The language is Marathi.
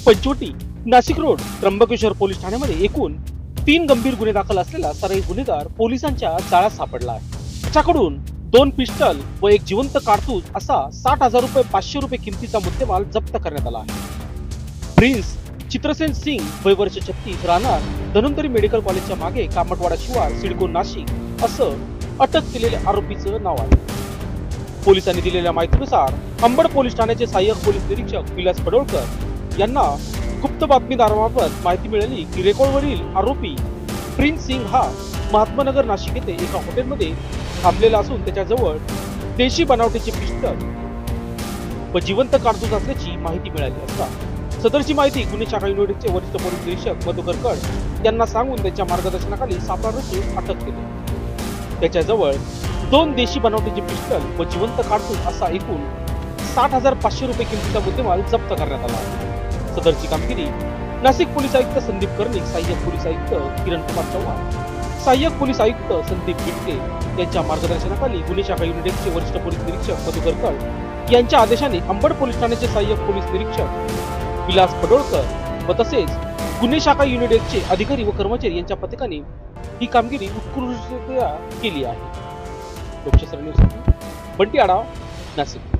पंचवटी नाशिक रोड त्र्यंबकेश्वर पोलीस ठाण्यामध्ये एकूण 3 गंभीर गुन्हे दाखल असलेला सराई गुन्हेगार पोलिसांच्या जाळ्यात सापडला आहे. त्याच्याकडून 2 पिस्टल व एक जिवंत कारतूस असा 60,000 रुपये 500 रुपये किमतीचा मुद्देमाल जप्त करण्यात आला आहे. प्रिन्स चित्रसेन सिंग वय वर्ष 36 राहणार धन्वंतरी मेडिकल कॉलेजच्या मागे कामटवाडा शिवार सिडको नाशिक असं अटक केलेल्या आरोपीचं नाव आहे. पोलिसांनी दिलेल्या माहितीनुसार अंबड पोलीस ठाण्याचे सहाय्यक पोलीस निरीक्षक विलास पडोळकर यांना गुप्त बातमीदारामार्फत माहिती मिळाली की रेकॉर्डवरील आरोपी प्रिन्स सिंग हा महात्मानगर नाशिक येथे एका हॉटेलमध्ये थांबलेला असून त्याच्याजवळ देशी बनावटीचे पिस्टल व जिवंत कारतूस असल्याची माहिती मिळाली असता सदरची माहिती गुन्हे शाखा युनिटचे वरिष्ठ पोलीस निरीक्षक मधुकर कड यांना सांगून त्यांच्या मार्गदर्शनाखाली सापळा रचून अटक केली. त्याच्याजवळ 2 देशी बनावटीचे पिस्टल व जिवंत कारतूस असा एकूण 60,500 रुपये किमतीचा मुद्देमाल जप्त करण्यात आला आहे. सदरची कामगिरी नाशिक पोलीस आयुक्त संदीप कर्णिक, सहाय्यक पोलीस आयुक्त किरण कुमार चव्हाण, सहाय्यक पोलीस आयुक्त संदीप बिटके यांच्या मार्गदर्शनाखाली गुन्हे शाखा युनिटचे वरिष्ठ पोलीस निरीक्षक मधुकर कड यांच्या आदेशाने अंबड पोलीस ठाण्याचे सहाय्यक पोलीस निरीक्षक विलास पडोळकर व तसेच गुन्हे शाखा युनिट 1 चे अधिकारी व कर्मचारी यांच्या पथकाने ही कामगिरी उत्कृष्टरित्या केली आहे. लोकशाही न्यूज बंटी आढाव, नाशिक.